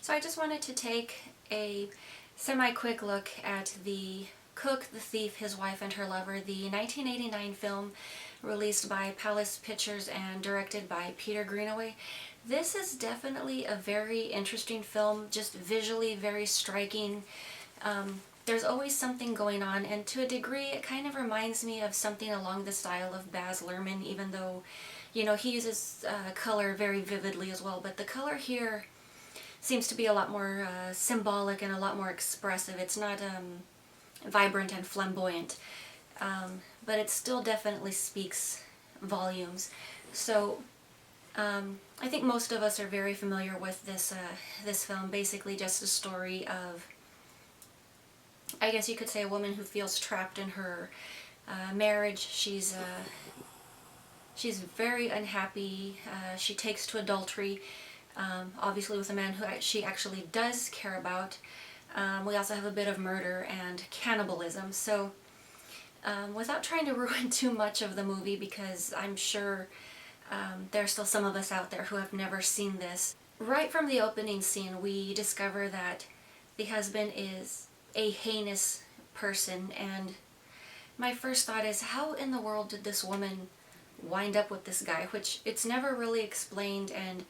So I just wanted to take a semi-quick look at The Cook, the Thief, His Wife, and Her Lover, the 1989 film released by Palace Pictures and directed by Peter Greenaway. This is definitely a very interesting film, just visually very striking. There's always something going on, and to a degree it kind of reminds me of something along the style of Baz Luhrmann, even though, he uses color very vividly as well, but the color here seems to be a lot more symbolic and a lot more expressive. It's not vibrant and flamboyant, but it still definitely speaks volumes. So I think most of us are very familiar with this film. Basically just a story of, I guess you could say, a woman who feels trapped in her marriage. She's very unhappy. She takes to adultery, obviously with a man who she actually does care about. We also have a bit of murder and cannibalism. So without trying to ruin too much of the movie, because I'm sure there's still some of us out there who have never seen this. Right from the opening scene, we discover that the husband is a heinous person, and my first thought is, how in the world did this woman wind up with this guy? Which it's never really explained, and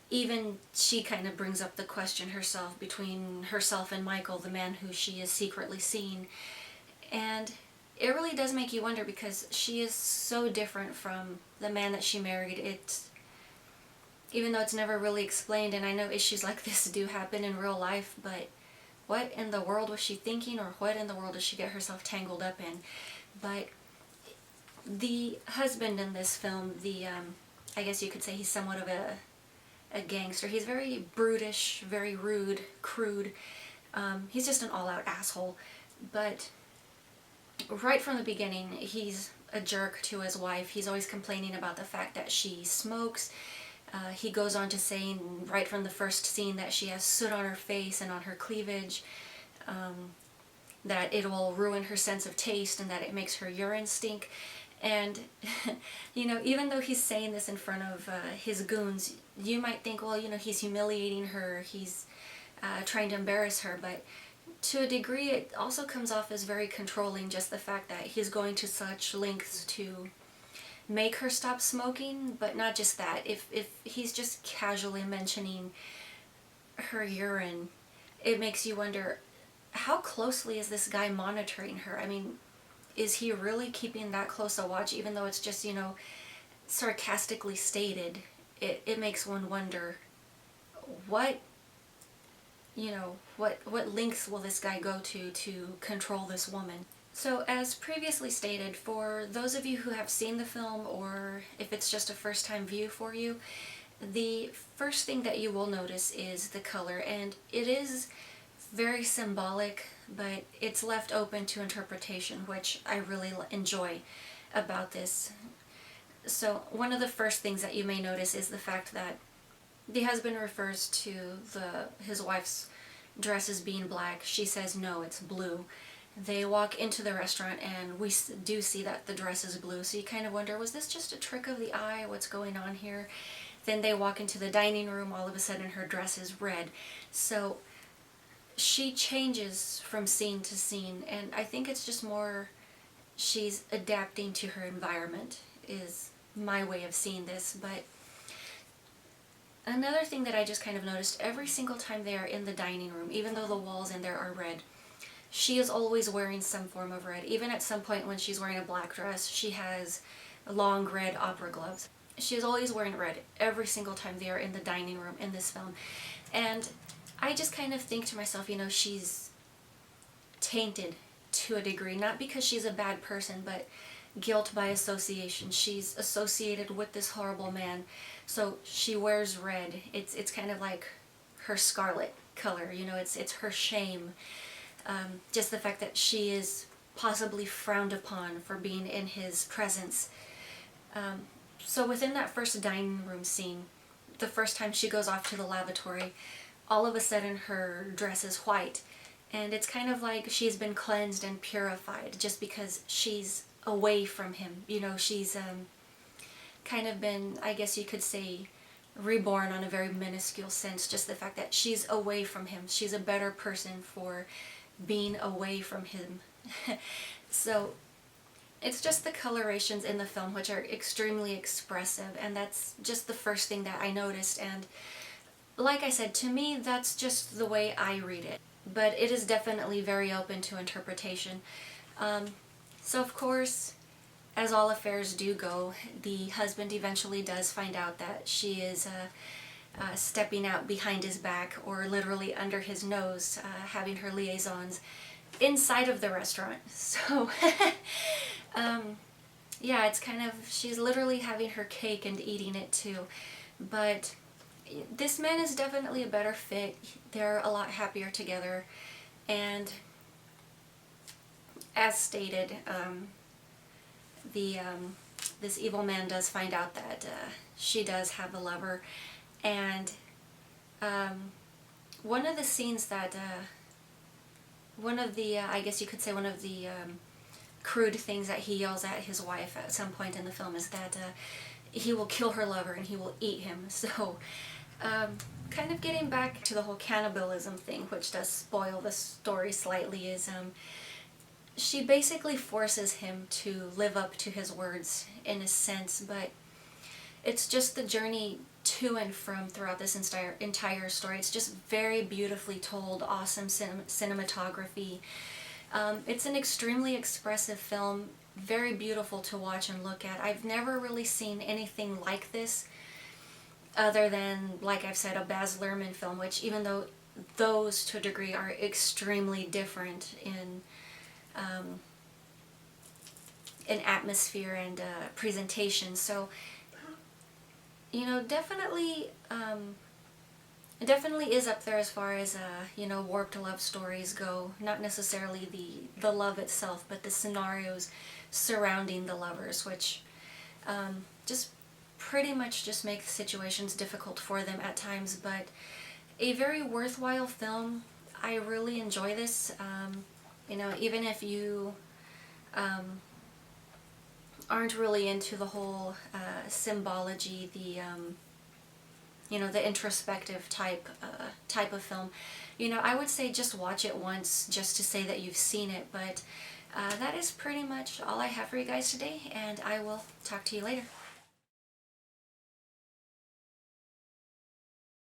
even she kind of brings up the question herself between herself and Michael, the man who she is secretly seeing. And it really does make you wonder, because she is so different from the man that she married. Even though it's never really explained, and I know issues like this do happen in real life, but what in the world was she thinking, or what in the world did she get herself tangled up in? But the husband in this film, I guess you could say he's somewhat of a gangster. He's very brutish, very rude, crude. He's just an all-out asshole. But right from the beginning, he's a jerk to his wife. He's always complaining about the fact that she smokes. He goes on to saying right from the first scene that she has soot on her face and on her cleavage, that it will ruin her sense of taste and that it makes her urine stink. And, even though he's saying this in front of his goons, you might think, well, he's humiliating her, he's trying to embarrass her, but to a degree it also comes off as very controlling, just the fact that he's going to such lengths to make her stop smoking. But not just that, if he's just casually mentioning her urine, it makes you wonder, how closely is this guy monitoring her? I mean, is he really keeping that close a watch, even though it's just, sarcastically stated? It makes one wonder, what lengths will this guy go to control this woman? So, as previously stated, for those of you who have seen the film, or if it's just a first-time view for you, the first thing that you will notice is the color, and it is very symbolic, but it's left open to interpretation, which I really enjoy about this. So one of the first things that you may notice is the fact that the husband refers to his wife's dress as being black. She says, no, it's blue. They walk into the restaurant and we do see that the dress is blue, so you kind of wonder, was this just a trick of the eye? What's going on here? Then they walk into the dining room, all of a sudden her dress is red. So she changes from scene to scene, and I think it's just more she's adapting to her environment, is my way of seeing this. But another thing that I just kind of noticed, every single time they are in the dining room, even though the walls in there are red, she is always wearing some form of red. Even at some point when she's wearing a black dress, she has long red opera gloves. She is always wearing red every single time they are in the dining room in this film. And I just kind of think to myself, she's tainted to a degree, not because she's a bad person, but guilt by association. She's associated with this horrible man, so she wears red. It's kind of like her scarlet color, it's her shame. Just the fact that she is possibly frowned upon for being in his presence. So within that first dining room scene, the first time she goes off to the lavatory, all of a sudden her dress is white, and it's kind of like she's been cleansed and purified just because she's away from him. She's kind of been, I guess you could say, reborn on a very minuscule sense. Just the fact that she's away from him. She's a better person for being away from him. So it's just the colorations in the film which are extremely expressive, and that's just the first thing that I noticed. And like I said, to me that's just the way I read it, but it is definitely very open to interpretation. So of course, as all affairs do go, the husband eventually does find out that she is stepping out behind his back, or literally under his nose, having her liaisons inside of the restaurant. So yeah, it's kind of, she's literally having her cake and eating it too. But this man is definitely a better fit. They're a lot happier together, and as stated, this evil man does find out that she does have a lover. And one of the scenes that one of the I guess you could say one of the crude things that he yells at his wife at some point in the film is that he will kill her lover and he will eat him. So kind of getting back to the whole cannibalism thing, which does spoil the story slightly, is she basically forces him to live up to his words in a sense, but it's just the journey to and from throughout this entire story. It's just very beautifully told, awesome cinematography. It's an extremely expressive film, very beautiful to watch and look at. I've never really seen anything like this other than, like I've said, a Baz Luhrmann film, which even though those to a degree are extremely different in atmosphere and presentation. So, you know, definitely it definitely is up there as far as you know, warped love stories go. Not necessarily the love itself, but the scenarios surrounding the lovers, which just pretty much just make situations difficult for them at times. But a very worthwhile film. I really enjoy this. You know, even if you aren't really into the whole symbology, the you know, the introspective type of film, you know, I would say just watch it once just to say that you've seen it. But that is pretty much all I have for you guys today, and I will talk to you later.